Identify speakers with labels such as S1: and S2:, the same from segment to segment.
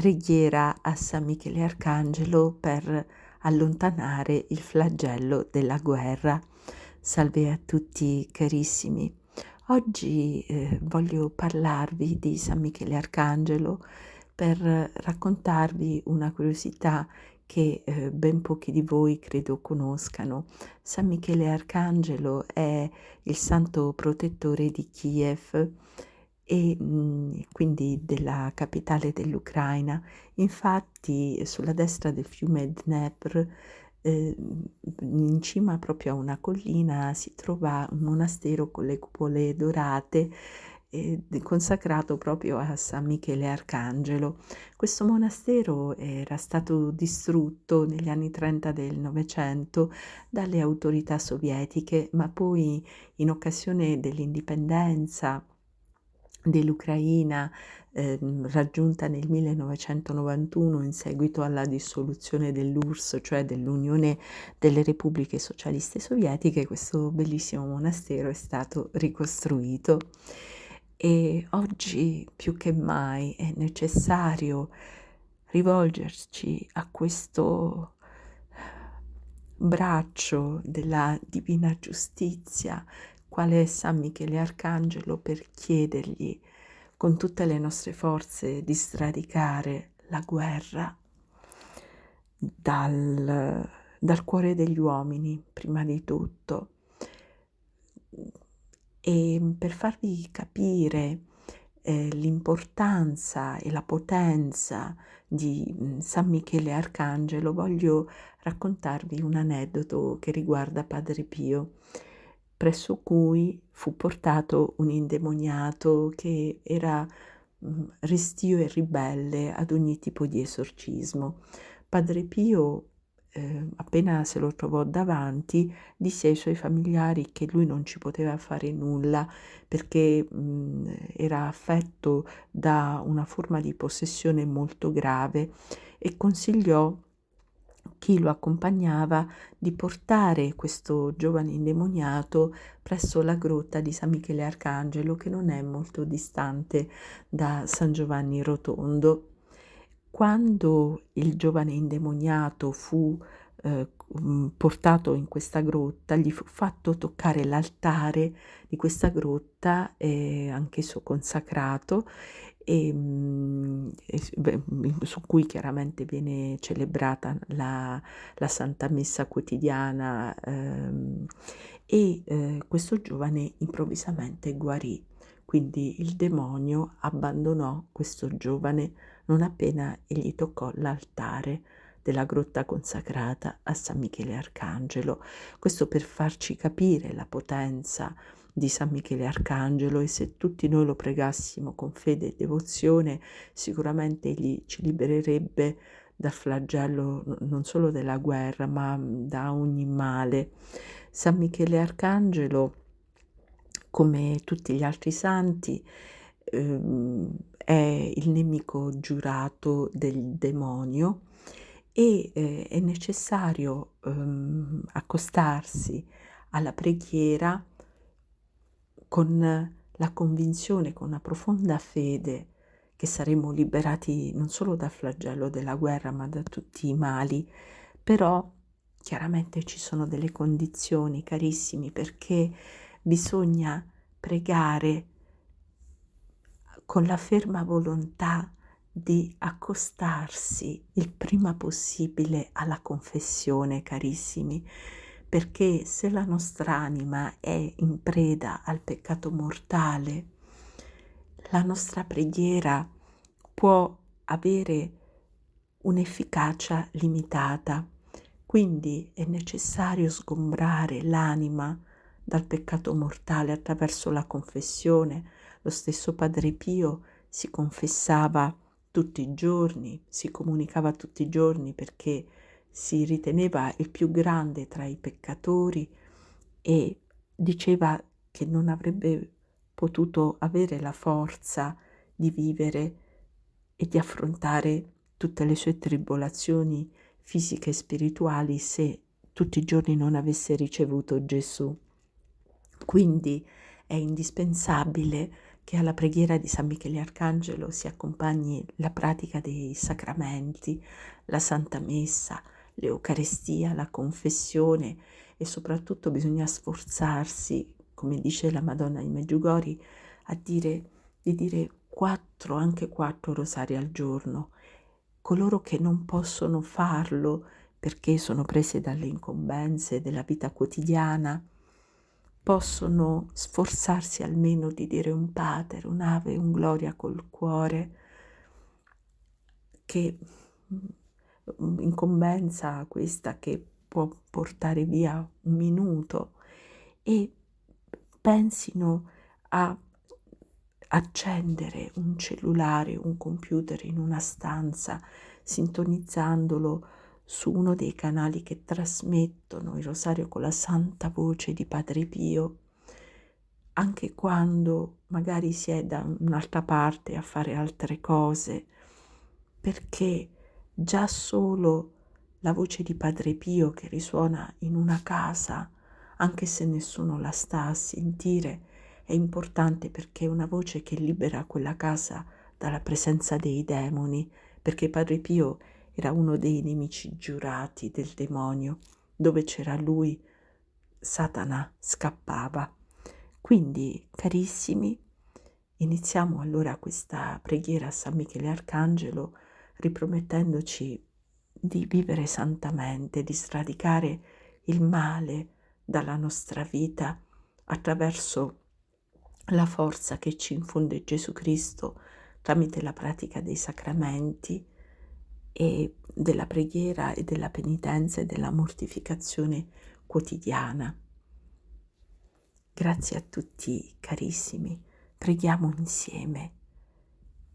S1: Preghiera a San Michele Arcangelo per allontanare il flagello della guerra. Salve a tutti carissimi. Oggi voglio parlarvi di San Michele Arcangelo per raccontarvi una curiosità che ben pochi di voi credo conoscano. San Michele Arcangelo è il santo protettore di Kiev e quindi della capitale dell'Ucraina. Infatti sulla destra del fiume Dnepr, in cima proprio a una collina, si trova un monastero con le cupole dorate, consacrato proprio a San Michele Arcangelo. Questo monastero era stato distrutto negli anni 30 del Novecento dalle autorità sovietiche, ma poi in occasione dell'indipendenza dell'Ucraina, raggiunta nel 1991 in seguito alla dissoluzione dell'URSS, cioè dell'Unione delle Repubbliche Socialiste Sovietiche, questo bellissimo monastero è stato ricostruito. E oggi più che mai è necessario rivolgerci a questo braccio della divina giustizia, quale è San Michele Arcangelo, per chiedergli con tutte le nostre forze di sradicare la guerra dal cuore degli uomini, prima di tutto. E per farvi capire l'importanza e la potenza di San Michele Arcangelo, voglio raccontarvi un aneddoto che riguarda Padre Pio, presso cui fu portato un indemoniato che era restio e ribelle ad ogni tipo di esorcismo. Padre Pio, appena se lo trovò davanti, disse ai suoi familiari che lui non ci poteva fare nulla perché era affetto da una forma di possessione molto grave, e consigliò chi lo accompagnava di portare questo giovane indemoniato presso la grotta di San Michele Arcangelo, che non è molto distante da San Giovanni Rotondo. Quando il giovane indemoniato fu portato in questa grotta, gli fu fatto toccare l'altare di questa grotta, anch'esso consacrato, su cui chiaramente viene celebrata la Santa Messa quotidiana, questo giovane improvvisamente guarì. Quindi il demonio abbandonò questo giovane non appena egli toccò l'altare della grotta consacrata a San Michele Arcangelo. Questo per farci capire la potenza di San Michele Arcangelo, e se tutti noi lo pregassimo con fede e devozione, sicuramente egli ci libererebbe dal flagello non solo della guerra, ma da ogni male. San Michele Arcangelo, come tutti gli altri santi, è il nemico giurato del demonio, e è necessario accostarsi alla preghiera con la convinzione, con una profonda fede, che saremo liberati non solo dal flagello della guerra, ma da tutti i mali. Però chiaramente ci sono delle condizioni, carissimi, perché bisogna pregare con la ferma volontà di accostarsi il prima possibile alla confessione, carissimi, perché se la nostra anima è in preda al peccato mortale, la nostra preghiera può avere un'efficacia limitata. Quindi è necessario sgombrare l'anima dal peccato mortale attraverso la confessione. Lo stesso Padre Pio si confessava tutti i giorni, si comunicava tutti i giorni, perché si riteneva il più grande tra i peccatori e diceva che non avrebbe potuto avere la forza di vivere e di affrontare tutte le sue tribolazioni fisiche e spirituali se tutti i giorni non avesse ricevuto Gesù. Quindi è indispensabile che alla preghiera di San Michele Arcangelo si accompagni la pratica dei sacramenti, la Santa Messa, l'Eucarestia, la confessione, e soprattutto bisogna sforzarsi, come dice la Madonna di Medjugorje, di dire 4, anche 4 rosari al giorno. Coloro che non possono farlo perché sono prese dalle incombenze della vita quotidiana, possono sforzarsi almeno di dire un Pater, un Ave, un Gloria col cuore, che incombenza questa che può portare via un minuto, e pensino a accendere un cellulare, un computer in una stanza, sintonizzandolo su uno dei canali che trasmettono il rosario con la santa voce di Padre Pio, anche quando magari si è da un'altra parte a fare altre cose, perché già solo la voce di Padre Pio che risuona in una casa, anche se nessuno la sta a sentire, è importante, perché è una voce che libera quella casa dalla presenza dei demoni, perché Padre Pio era uno dei nemici giurati del demonio. Dove c'era lui, Satana scappava. Quindi, carissimi, iniziamo allora questa preghiera a San Michele Arcangelo, ripromettendoci di vivere santamente, di sradicare il male dalla nostra vita attraverso la forza che ci infonde Gesù Cristo tramite la pratica dei sacramenti e della preghiera e della penitenza e della mortificazione quotidiana. Grazie a tutti, carissimi. Preghiamo insieme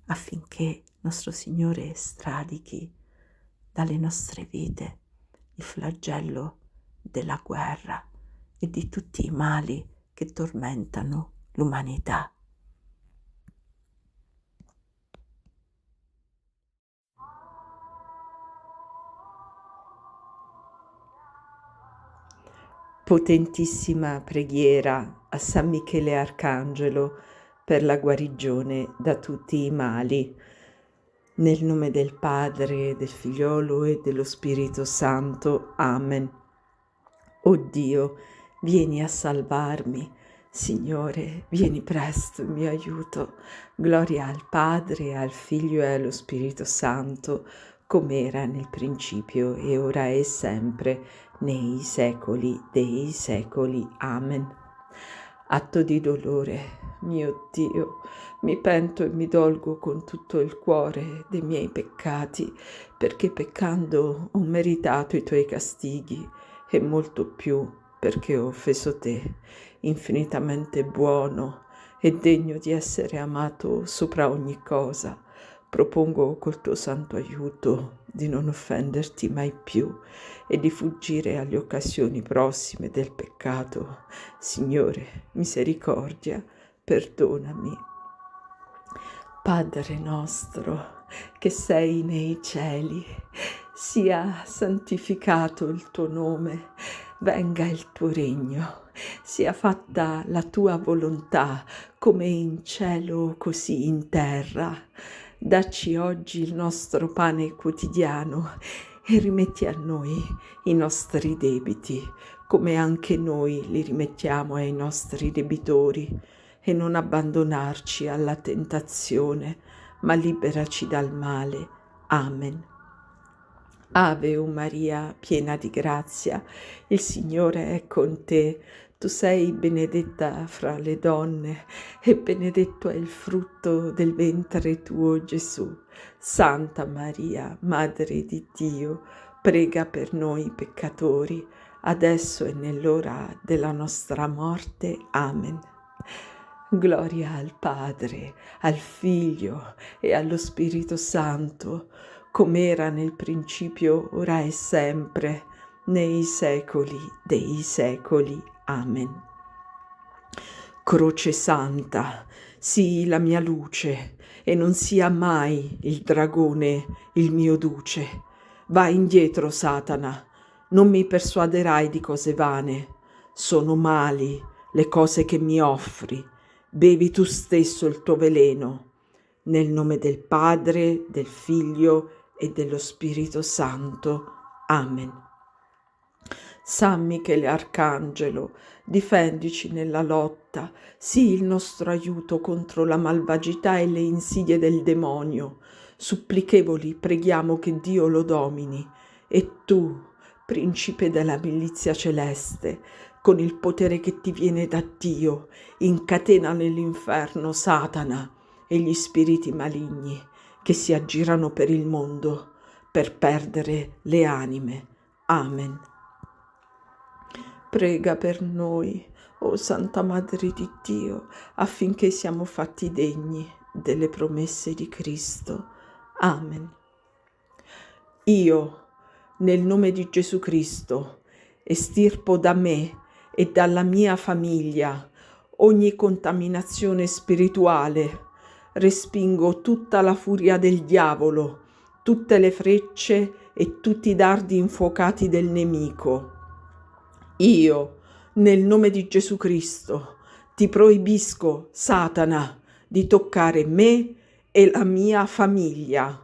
S1: affinché nostro Signore stradichi dalle nostre vite il flagello della guerra e di tutti i mali che tormentano l'umanità. Potentissima preghiera a San Michele Arcangelo per la guarigione da tutti i mali. Nel nome del Padre, del Figliolo e dello Spirito Santo. Amen. O Dio, vieni a salvarmi. Signore, vieni presto in mio aiuto. Gloria al Padre, al Figlio e allo Spirito Santo, come era nel principio e ora e sempre, nei secoli dei secoli. Amen. Atto di dolore, mio Dio, mi pento e mi dolgo con tutto il cuore dei miei peccati, perché peccando ho meritato i tuoi castighi, e molto più perché ho offeso te, infinitamente buono e degno di essere amato sopra ogni cosa. Propongo col tuo santo aiuto di non offenderti mai più e di fuggire alle occasioni prossime del peccato. Signore, misericordia, perdonami. Padre nostro, che sei nei cieli, sia santificato il tuo nome, venga il tuo regno, sia fatta la tua volontà, come in cielo così in terra. Dacci oggi il nostro pane quotidiano e rimetti a noi i nostri debiti, come anche noi li rimettiamo ai nostri debitori, e non abbandonarci alla tentazione, ma liberaci dal male. Amen. Ave o Maria, piena di grazia, il Signore è con te. Tu sei benedetta fra le donne e benedetto è il frutto del ventre tuo, Gesù. Santa Maria, Madre di Dio, prega per noi peccatori, adesso e nell'ora della nostra morte. Amen. Gloria al Padre, al Figlio e allo Spirito Santo, come era nel principio, ora e sempre, nei secoli dei secoli. Amen. Croce Santa, sii la mia luce, e non sia mai il dragone il mio duce. Vai indietro, Satana, non mi persuaderai di cose vane. Sono mali le cose che mi offri, bevi tu stesso il tuo veleno. Nel nome del Padre, del Figlio e dello Spirito Santo. Amen. San Michele Arcangelo, difendici nella lotta, sii il nostro aiuto contro la malvagità e le insidie del demonio. Supplichevoli preghiamo che Dio lo domini. E tu, principe della milizia celeste, con il potere che ti viene da Dio, incatena nell'inferno Satana e gli spiriti maligni che si aggirano per il mondo per perdere le anime. Amen. Prega per noi, o Santa Madre di Dio, affinché siamo fatti degni delle promesse di Cristo. Amen. Io, nel nome di Gesù Cristo, estirpo da me e dalla mia famiglia ogni contaminazione spirituale, respingo tutta la furia del diavolo, tutte le frecce e tutti i dardi infuocati del nemico. Io, nel nome di Gesù Cristo, ti proibisco, Satana, di toccare me e la mia famiglia.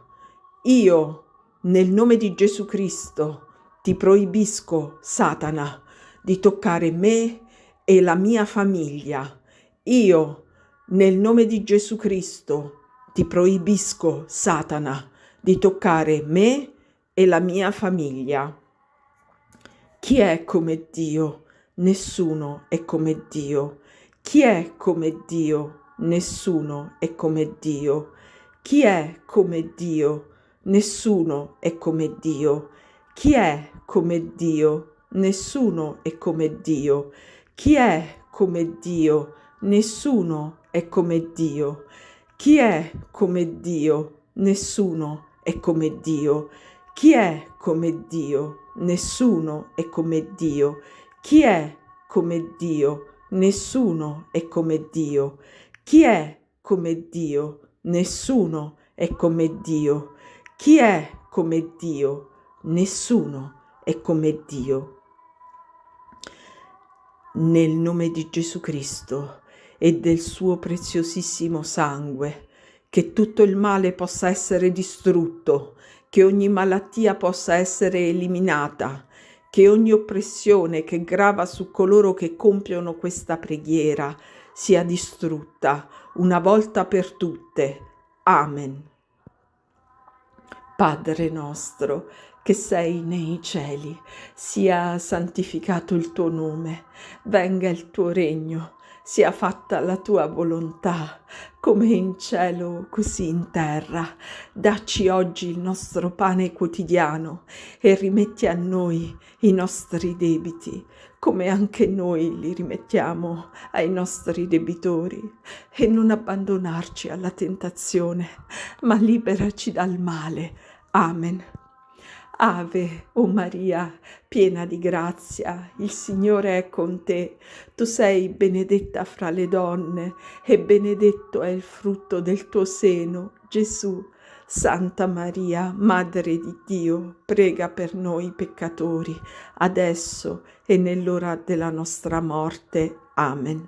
S1: Io, nel nome di Gesù Cristo, ti proibisco, Satana, di toccare me e la mia famiglia. Io, nel nome di Gesù Cristo, ti proibisco, Satana, di toccare me e la mia famiglia. Chi è come Dio? Nessuno è come Dio. Chi è come Dio? Nessuno è come Dio. Chi è come Dio? Nessuno è come Dio. Chi è come Dio? Nessuno è come Dio. Chi è come Dio? Nessuno è come Dio. Chi è come Dio? Nessuno è come Dio. Chi è come Dio? Nessuno è come Dio. Chi è come Dio? Nessuno è come Dio. Chi è come Dio? Nessuno è come Dio. Chi è come Dio? Nessuno è come Dio. Nel nome di Gesù Cristo e del suo preziosissimo sangue, che tutto il male possa essere distrutto, che ogni malattia possa essere eliminata, che ogni oppressione che grava su coloro che compiono questa preghiera sia distrutta una volta per tutte. Amen. Padre nostro, che sei nei cieli, sia santificato il tuo nome, venga il tuo regno, sia fatta la tua volontà, come in cielo, così in terra. Dacci oggi il nostro pane quotidiano e rimetti a noi i nostri debiti, come anche noi li rimettiamo ai nostri debitori. E non abbandonarci alla tentazione, ma liberaci dal male. Amen. Ave, o Maria, piena di grazia, il Signore è con te. Tu sei benedetta fra le donne e benedetto è il frutto del tuo seno, Gesù. Santa Maria, Madre di Dio, prega per noi peccatori, adesso e nell'ora della nostra morte. Amen.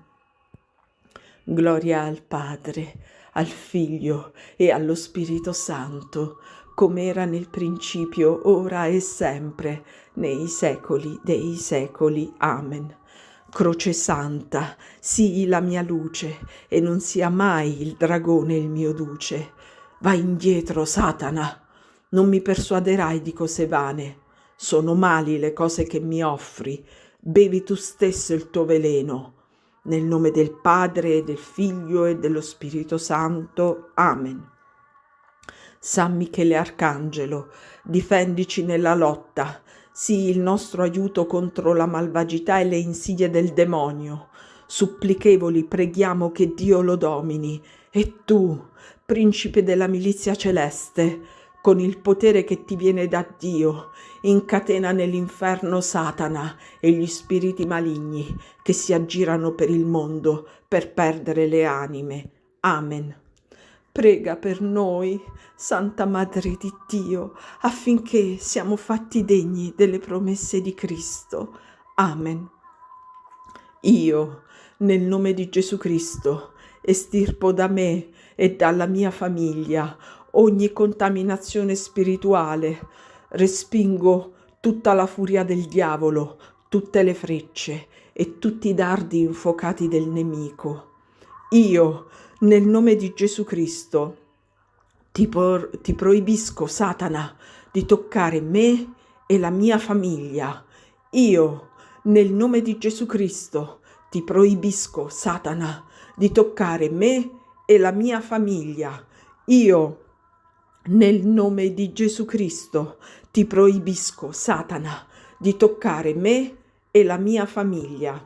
S1: Gloria al Padre, al Figlio e allo Spirito Santo, come era nel principio, ora e sempre, nei secoli dei secoli. Amen. Croce Santa, sii la mia luce, e non sia mai il dragone il mio duce. Vai indietro, Satana, non mi persuaderai di cose vane. Sono mali le cose che mi offri, bevi tu stesso il tuo veleno. Nel nome del Padre, del Figlio e dello Spirito Santo. Amen. San Michele Arcangelo, difendici nella lotta, sii il nostro aiuto contro la malvagità e le insidie del demonio. Supplichevoli preghiamo che Dio lo domini. E tu, principe della milizia celeste, con il potere che ti viene da Dio, incatena nell'inferno Satana e gli spiriti maligni che si aggirano per il mondo per perdere le anime. Amen. Prega per noi, Santa Madre di Dio, affinché siamo fatti degni delle promesse di Cristo. Amen. Io, nel nome di Gesù Cristo, estirpo da me e dalla mia famiglia ogni contaminazione spirituale, respingo tutta la furia del diavolo, tutte le frecce e tutti i dardi infuocati del nemico. Io, nel nome di Gesù Cristo, ti proibisco, Satana, di toccare me e la mia famiglia. Io, nel nome di Gesù Cristo, ti proibisco, Satana, di toccare me e la mia famiglia. Io, nel nome di Gesù Cristo, ti proibisco, Satana, di toccare me e la mia famiglia.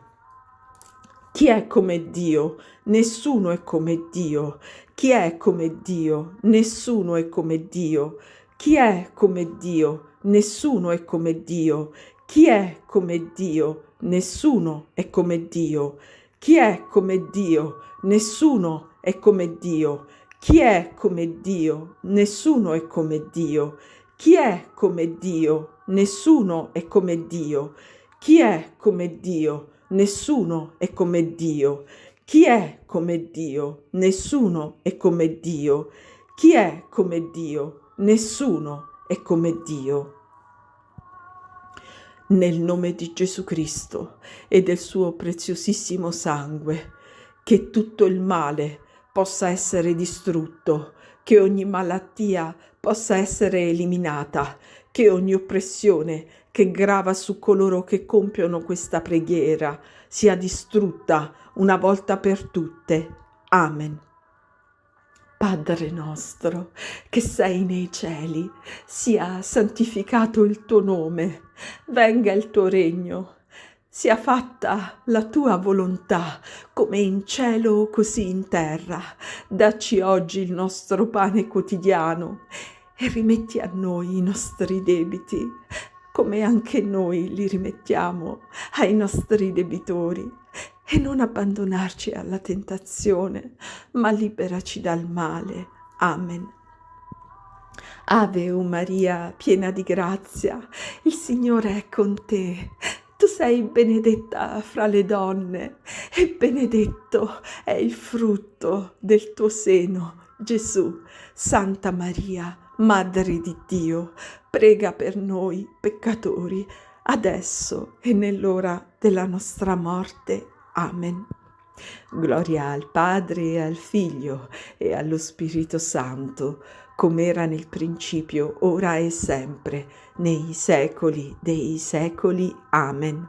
S1: Chi è come Dio? Nessuno è come Dio. Chi è come Dio? Nessuno è come Dio. Chi è come Dio? Nessuno è come Dio. Chi è come Dio? Nessuno è come Dio. Chi è come Dio? Nessuno è come Dio. Chi è come Dio? Nessuno è come Dio. Chi è come Dio? Nessuno è come Dio. Chi è come Dio? Nessuno è come Dio. Chi è come Dio? Nessuno è come Dio. Chi è come Dio? Nessuno è come Dio. Nel nome di Gesù Cristo e del suo preziosissimo sangue, che tutto il male possa essere distrutto, che ogni malattia possa essere eliminata, che ogni oppressione che grava su coloro che compiono questa preghiera sia distrutta una volta per tutte. Amen. Padre nostro, che sei nei cieli, sia santificato il tuo nome, venga il tuo regno, sia fatta la tua volontà, come in cielo così in terra. Dacci oggi il nostro pane quotidiano e rimetti a noi i nostri debiti, come anche noi li rimettiamo ai nostri debitori, e non abbandonarci alla tentazione, ma liberaci dal male. Amen. Ave o Maria, piena di grazia, il Signore è con te. Tu sei benedetta fra le donne e benedetto è il frutto del tuo seno, Gesù. Santa Maria, Madre di Dio, prega per noi peccatori, adesso e nell'ora della nostra morte. Amen. Gloria al Padre e al Figlio e allo Spirito Santo, come era nel principio, ora e sempre, nei secoli dei secoli. Amen.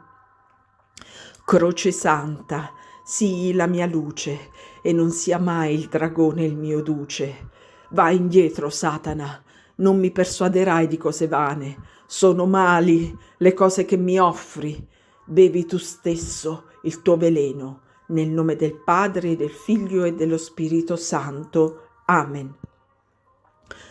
S1: Croce Santa, sii la mia luce, e non sia mai il dragone il mio duce. Vai indietro, Satana, non mi persuaderai di cose vane. Sono mali le cose che mi offri. Bevi tu stesso il tuo veleno, nel nome del Padre, del Figlio e dello Spirito Santo. Amen.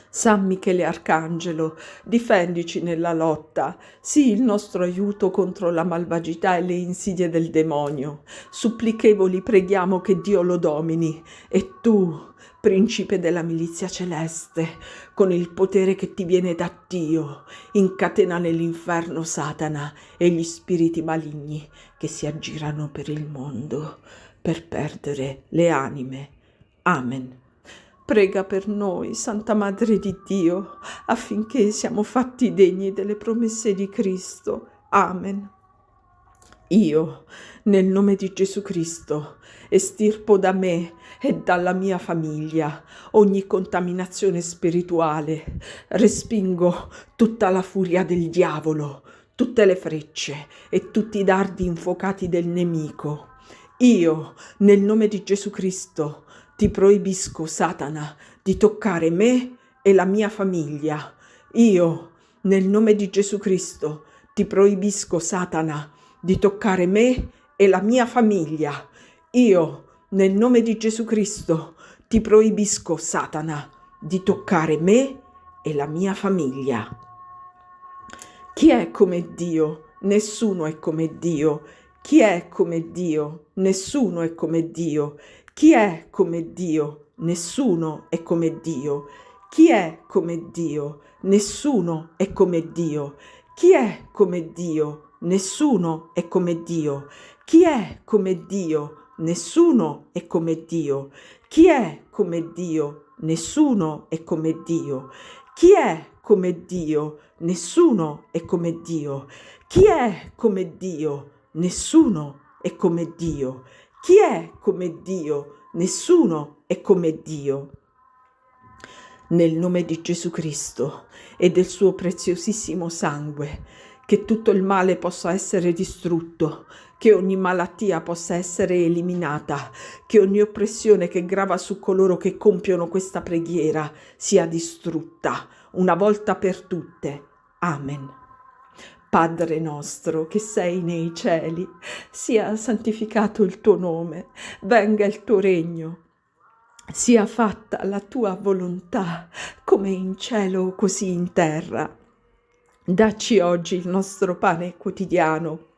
S1: San Michele Arcangelo, difendici nella lotta, sii il nostro aiuto contro la malvagità e le insidie del demonio. Supplichevoli preghiamo che Dio lo domini, e tu, principe della milizia celeste, con il potere che ti viene da Dio, incatena nell'inferno Satana e gli spiriti maligni che si aggirano per il mondo per perdere le anime. Amen. Prega per noi, Santa Madre di Dio, affinché siamo fatti degni delle promesse di Cristo. Amen. Io, nel nome di Gesù Cristo, estirpo da me e dalla mia famiglia ogni contaminazione spirituale, respingo tutta la furia del diavolo, tutte le frecce e tutti i dardi infuocati del nemico. Io, nel nome di Gesù Cristo, ti proibisco, Satana, di toccare me e la mia famiglia. Io, nel nome di Gesù Cristo, ti proibisco, Satana, di toccare me e la mia famiglia. Io, nel nome di Gesù Cristo, ti proibisco, Satana, di toccare me e la mia famiglia. Chi è come Dio? Nessuno è come Dio. Chi è come Dio? Nessuno è come Dio. Chi è come Dio? Nessuno è come Dio. Chi è come Dio? Nessuno è come Dio. Chi è come Dio? Nessuno è come Dio. Chi è come Dio? Nessuno è come Dio. Chi è come Dio? Nessuno è come Dio. Chi è come Dio? Nessuno è come Dio. Chi è come Dio? Nessuno è come Dio. Chi è come Dio? Nessuno è come Dio. Nel nome di Gesù Cristo e del suo preziosissimo sangue, che tutto il male possa essere distrutto, che ogni malattia possa essere eliminata, che ogni oppressione che grava su coloro che compiono questa preghiera sia distrutta una volta per tutte. Amen. Padre nostro che sei nei cieli, sia santificato il tuo nome, venga il tuo regno. Sia fatta la tua volontà, come in cielo così in terra. Dacci oggi il nostro pane quotidiano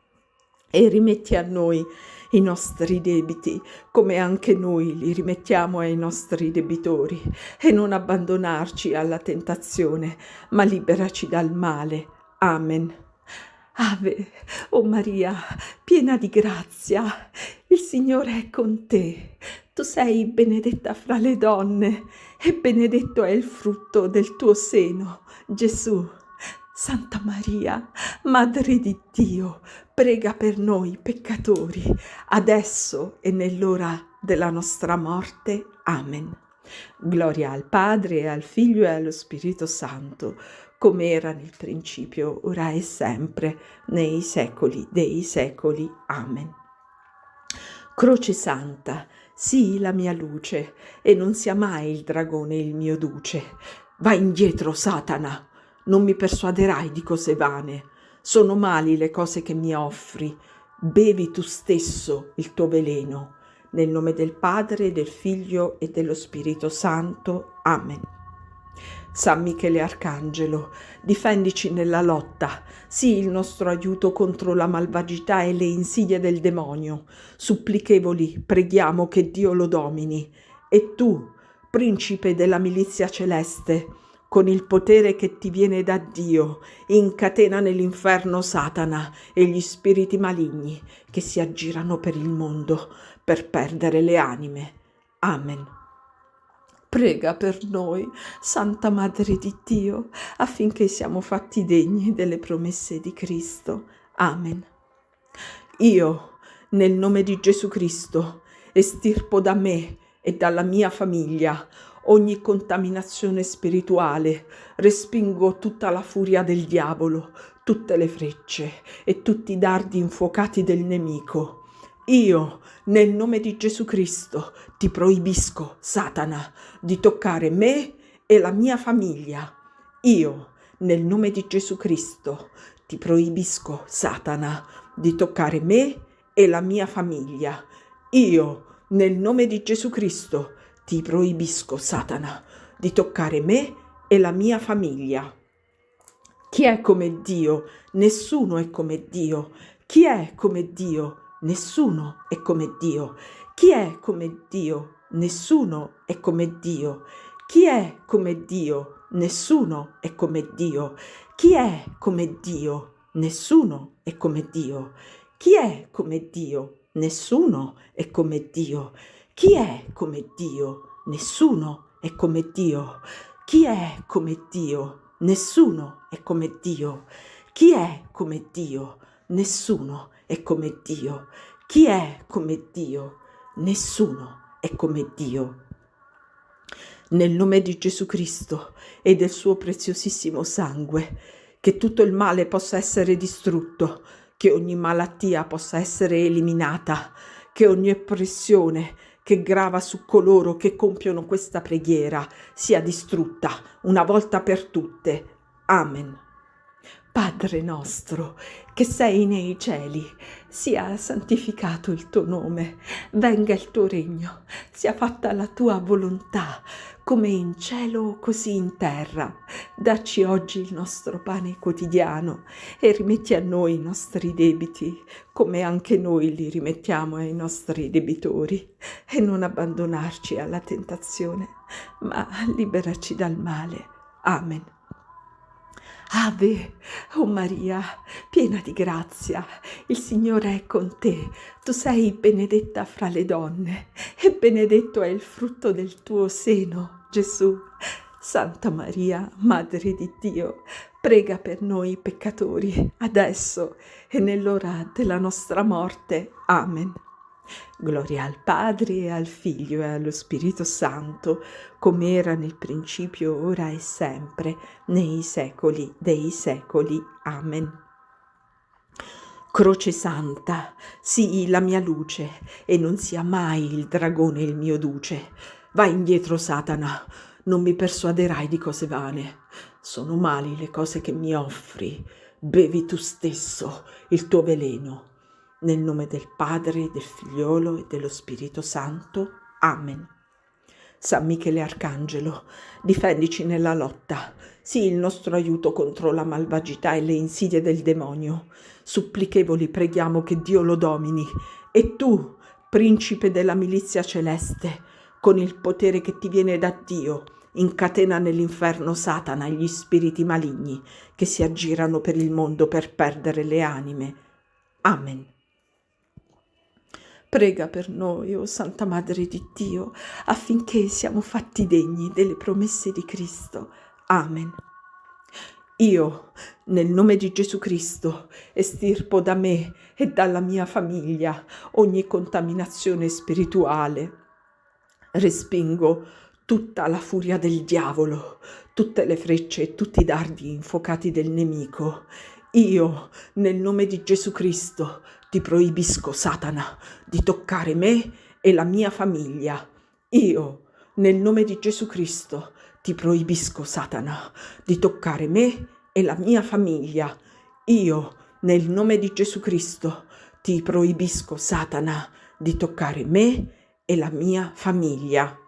S1: e rimetti a noi i nostri debiti, come anche noi li rimettiamo ai nostri debitori, e non abbandonarci alla tentazione, ma liberaci dal male. Amen. Ave, o Maria, piena di grazia, il Signore è con te. Tu sei benedetta fra le donne e benedetto è il frutto del tuo seno, Gesù. Santa Maria, Madre di Dio, prega per noi peccatori, adesso e nell'ora della nostra morte. Amen. Gloria al Padre, al Figlio e allo Spirito Santo, come era nel principio, ora e sempre, nei secoli dei secoli. Amen. Croce Santa, sii la mia luce, e non sia mai il dragone il mio duce. Vai indietro, Satana, non mi persuaderai di cose vane. Sono mali le cose che mi offri. Bevi tu stesso il tuo veleno. Nel nome del Padre, del Figlio e dello Spirito Santo. Amen. San Michele Arcangelo, difendici nella lotta, sii il nostro aiuto contro la malvagità e le insidie del demonio. Supplichevoli, preghiamo che Dio lo domini. E tu, principe della milizia celeste, con il potere che ti viene da Dio, incatena nell'inferno Satana e gli spiriti maligni che si aggirano per il mondo per perdere le anime. Amen. Prega per noi, Santa Madre di Dio, affinché siamo fatti degni delle promesse di Cristo. Amen. Io, nel nome di Gesù Cristo, estirpo da me e dalla mia famiglia ogni contaminazione spirituale, respingo tutta la furia del diavolo, tutte le frecce e tutti i dardi infuocati del nemico. Io, nel nome di Gesù Cristo, ti proibisco, Satana, di toccare me e la mia famiglia. Io, nel nome di Gesù Cristo, ti proibisco, Satana, di toccare me e la mia famiglia. Io, nel nome di Gesù Cristo, ti proibisco, Satana, di toccare me e la mia famiglia. Chi è come Dio? Nessuno è come Dio. Chi è come Dio? Nessuno è come Dio. Chi è come Dio? Nessuno è come Dio. Chi è come Dio? Nessuno è come Dio. Chi è come Dio? Nessuno è come Dio. Chi è come Dio? Nessuno è come Dio. Chi è come Dio? Nessuno è come Dio. Chi è come Dio? Nessuno è come Dio. Chi è come Dio? Nessuno è come Dio. Chi è come Dio? Nessuno è come Dio. Nel nome di Gesù Cristo e del suo preziosissimo sangue, che tutto il male possa essere distrutto, che ogni malattia possa essere eliminata, che ogni oppressione che grava su coloro che compiono questa preghiera sia distrutta una volta per tutte. Amen. Padre nostro, che sei nei cieli, sia santificato il tuo nome, venga il tuo regno, sia fatta la tua volontà, come in cielo così in terra. Dacci oggi il nostro pane quotidiano e rimetti a noi i nostri debiti, come anche noi li rimettiamo ai nostri debitori, e non abbandonarci alla tentazione, ma liberaci dal male. Amen. Ave, o Maria, piena di grazia, il Signore è con te. Tu sei benedetta fra le donne e benedetto è il frutto del tuo seno, Gesù. Santa Maria, Madre di Dio, prega per noi peccatori, adesso e nell'ora della nostra morte. Amen. Gloria al Padre, e al Figlio, e allo Spirito Santo, come era nel principio, ora e sempre, nei secoli dei secoli. Amen. Croce Santa, sii la mia luce, e non sia mai il dragone il mio duce. Vai indietro, Satana, non mi persuaderai di cose vane. Sono mali le cose che mi offri. Bevi tu stesso il tuo veleno. Nel nome del Padre, del Figliolo e dello Spirito Santo. Amen. San Michele Arcangelo, difendici nella lotta. Sii il nostro aiuto contro la malvagità e le insidie del demonio. Supplichevoli preghiamo che Dio lo domini. E tu, principe della milizia celeste, con il potere che ti viene da Dio, incatena nell'inferno Satana e gli spiriti maligni che si aggirano per il mondo per perdere le anime. Amen. Prega per noi, o Santa Madre di Dio, affinché siamo fatti degni delle promesse di Cristo. Amen. Io, nel nome di Gesù Cristo, estirpo da me e dalla mia famiglia ogni contaminazione spirituale. Respingo tutta la furia del diavolo, tutte le frecce e tutti i dardi infuocati del nemico. Io, nel nome di Gesù Cristo, ti proibisco, Satana, di toccare me e la mia famiglia. Io, nel nome di Gesù Cristo, ti proibisco, Satana, di toccare me e la mia famiglia. Io, nel nome di Gesù Cristo, ti proibisco, Satana, di toccare me e la mia famiglia.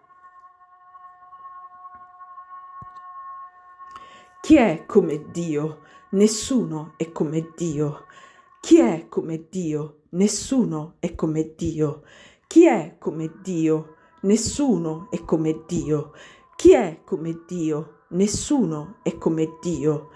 S1: Chi è come Dio? Nessuno è come Dio. Chi è come Dio? Nessuno è come Dio. Chi è come Dio? Nessuno è come Dio. Chi è come Dio? Nessuno è come Dio.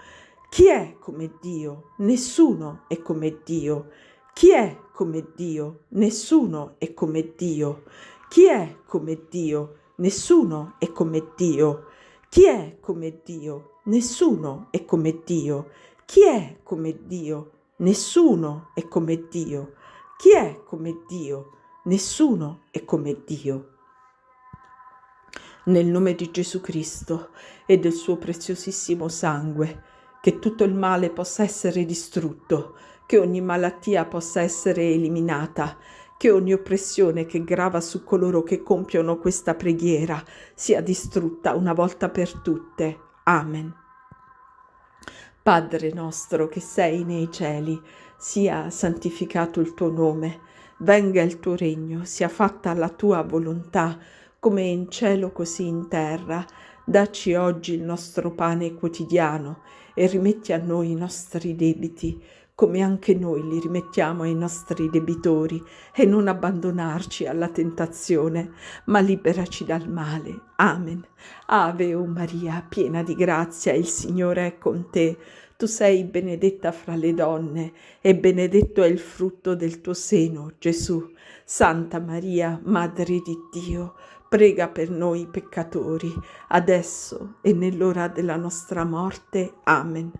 S1: Chi è come Dio? Nessuno è come Dio. Chi è come Dio? Nessuno è come Dio. Chi è come Dio? Nessuno è come Dio. Chi è come Dio? Nessuno è come Dio. Chi è come Dio? Nessuno è come Dio. Chi è come Dio? Nessuno è come Dio. Nel nome di Gesù Cristo e del suo preziosissimo sangue, che tutto il male possa essere distrutto, che ogni malattia possa essere eliminata, che ogni oppressione che grava su coloro che compiono questa preghiera sia distrutta una volta per tutte. Amen. Padre nostro che sei nei cieli, sia santificato il tuo nome, venga il tuo regno, sia fatta la tua volontà, come in cielo così in terra. Dacci oggi il nostro pane quotidiano e rimetti a noi i nostri debiti, come anche noi li rimettiamo ai nostri debitori, e non abbandonarci alla tentazione, ma liberaci dal male. Amen. Ave o Maria, piena di grazia, il Signore è con te. Tu sei benedetta fra le donne, e benedetto è il frutto del tuo seno, Gesù. Santa Maria, Madre di Dio, prega per noi peccatori, adesso e nell'ora della nostra morte. Amen.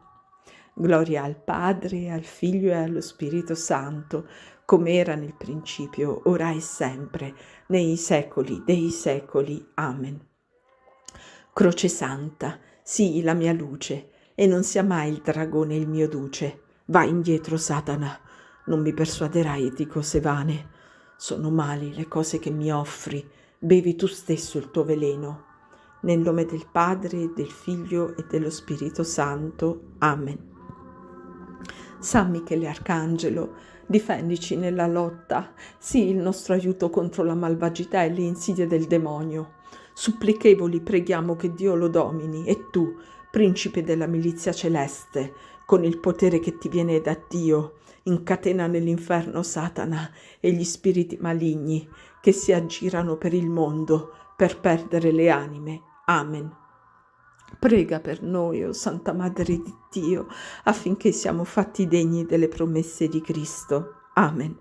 S1: Gloria al Padre, al Figlio e allo Spirito Santo, come era nel principio, ora e sempre, nei secoli dei secoli. Amen. Croce Santa, sii la mia luce, e non sia mai il dragone il mio duce. Vai indietro, Satana, non mi persuaderai di cose vane. Sono mali le cose che mi offri, bevi tu stesso il tuo veleno. Nel nome del Padre, del Figlio e dello Spirito Santo. Amen. San Michele Arcangelo, difendici nella lotta, sii il nostro aiuto contro la malvagità e le insidie del demonio. Supplichevoli preghiamo che Dio lo domini, e tu, principe della milizia celeste, con il potere che ti viene da Dio, incatena nell'inferno Satana e gli spiriti maligni che si aggirano per il mondo per perdere le anime. Amen. Prega per noi, o Santa Madre di Dio, affinché siamo fatti degni delle promesse di Cristo. Amen.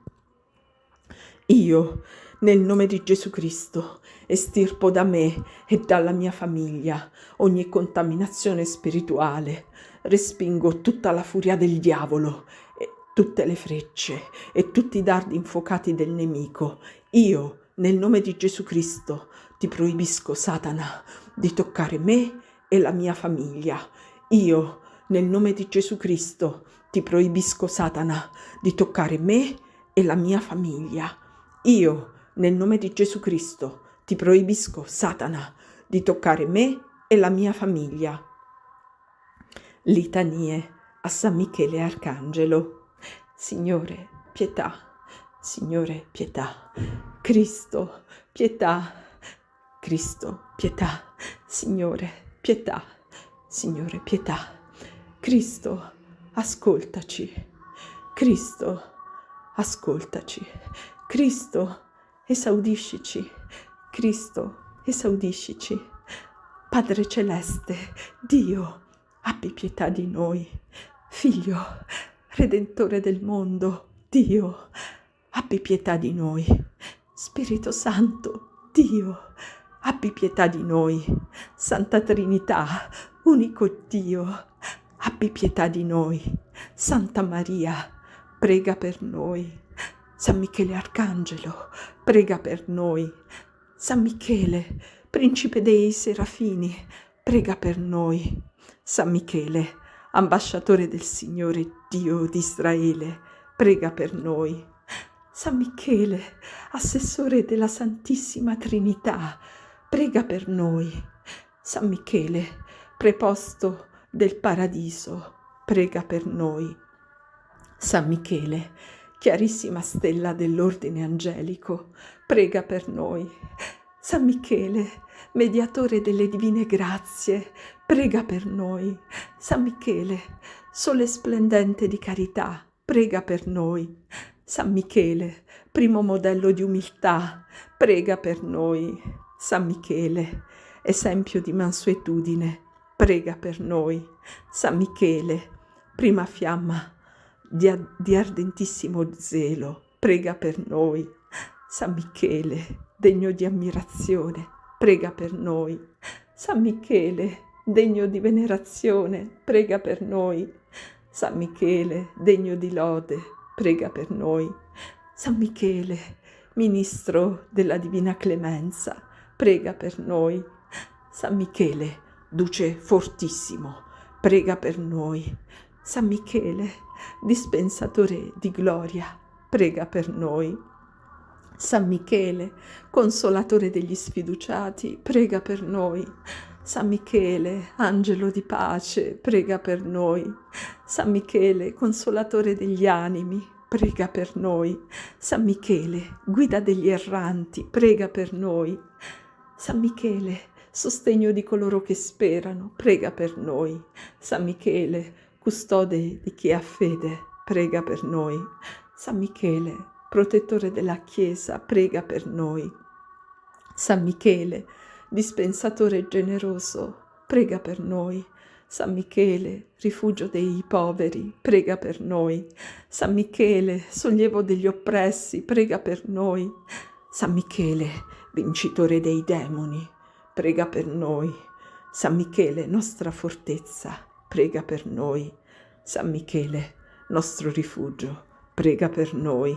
S1: Io, nel nome di Gesù Cristo, estirpo da me e dalla mia famiglia ogni contaminazione spirituale, respingo tutta la furia del diavolo e tutte le frecce e tutti i dardi infuocati del nemico. Io, nel nome di Gesù Cristo, ti proibisco, Satana, di toccare me e la mia famiglia. Io, nel nome di Gesù Cristo, ti proibisco, Satana, di toccare me e la mia famiglia. Io, nel nome di Gesù Cristo, ti proibisco, Satana, di toccare me e la mia famiglia. Litanie a San Michele Arcangelo. Signore, pietà. Signore, pietà. Cristo, pietà. Cristo, pietà. Signore, pietà. Signore, pietà. Cristo, ascoltaci. Cristo, ascoltaci. Cristo, esaudiscici. Cristo, esaudiscici. Padre Celeste, Dio, abbi pietà di noi. Figlio, Redentore del mondo, Dio, abbi pietà di noi. Spirito Santo, Dio, abbi pietà di noi. Santa Trinità, unico Dio, abbi pietà di noi. Santa Maria, prega per noi. San Michele Arcangelo, prega per noi. San Michele, Principe dei Serafini, prega per noi. San Michele, ambasciatore del Signore Dio di Israele, prega per noi. San Michele, assessore della Santissima Trinità, prega per noi. San Michele, preposto del Paradiso, prega per noi. San Michele, chiarissima stella dell'ordine angelico, prega per noi. San Michele, mediatore delle divine grazie, prega per noi. San Michele, sole splendente di carità, prega per noi. San Michele, primo modello di umiltà, prega per noi. San Michele, esempio di mansuetudine, prega per noi. San Michele, prima fiamma di ardentissimo zelo, prega per noi. San Michele, degno di ammirazione, prega per noi. San Michele, degno di venerazione, prega per noi. San Michele, degno di lode, prega per noi. San Michele, ministro della divina clemenza, prega per noi. San Michele, duce fortissimo, prega per noi. San Michele, dispensatore di gloria, prega per noi. San Michele, consolatore degli sfiduciati, prega per noi. San Michele, angelo di pace, prega per noi. San Michele, consolatore degli animi, prega per noi. San Michele, guida degli erranti, prega per noi. San Michele, sostegno di coloro che sperano, prega per noi. San Michele, custode di chi ha fede, prega per noi. San Michele, protettore della Chiesa, prega per noi. San Michele, dispensatore generoso, prega per noi. San Michele, rifugio dei poveri, prega per noi. San Michele, sollievo degli oppressi, prega per noi. San Michele, vincitore dei demoni, prega per noi. San Michele, nostra fortezza, prega per noi. San Michele, nostro rifugio, prega per noi.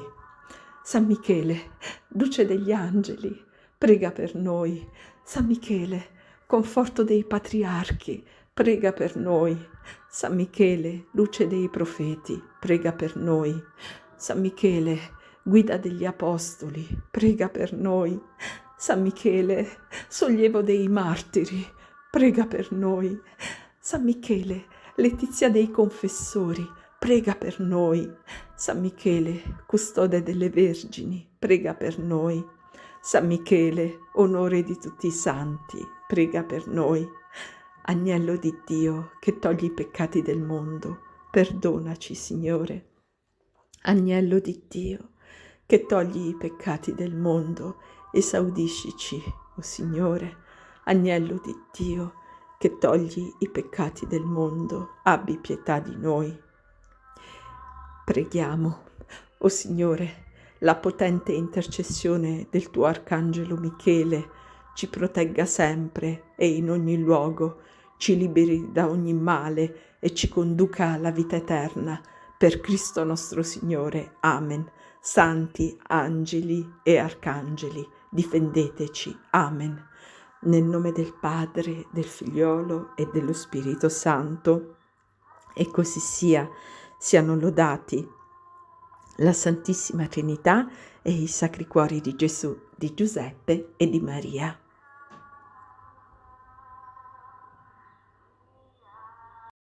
S1: San Michele, duce degli angeli, prega per noi. San Michele, conforto dei patriarchi, prega per noi. San Michele, luce dei profeti, prega per noi. San Michele, guida degli apostoli, prega per noi. San Michele, sollievo dei martiri, prega per noi. San Michele, letizia dei confessori, prega per noi. San Michele, custode delle vergini, prega per noi. San Michele, onore di tutti i santi, prega per noi. Agnello di Dio, che togli i peccati del mondo, perdonaci, Signore. Agnello di Dio, che togli i peccati del mondo, esaudiscici, o Signore. Agnello di Dio, che togli i peccati del mondo, abbi pietà di noi. Preghiamo, o Signore, la potente intercessione del tuo Arcangelo Michele ci protegga sempre e in ogni luogo, ci liberi da ogni male e ci conduca alla vita eterna. Per Cristo nostro Signore. Amen. Santi, angeli e arcangeli, difendeteci. Amen. Nel nome del Padre, del Figliolo e dello Spirito Santo. E così sia. Siano lodati la Santissima Trinità e i Sacri Cuori di Gesù, di Giuseppe e di Maria.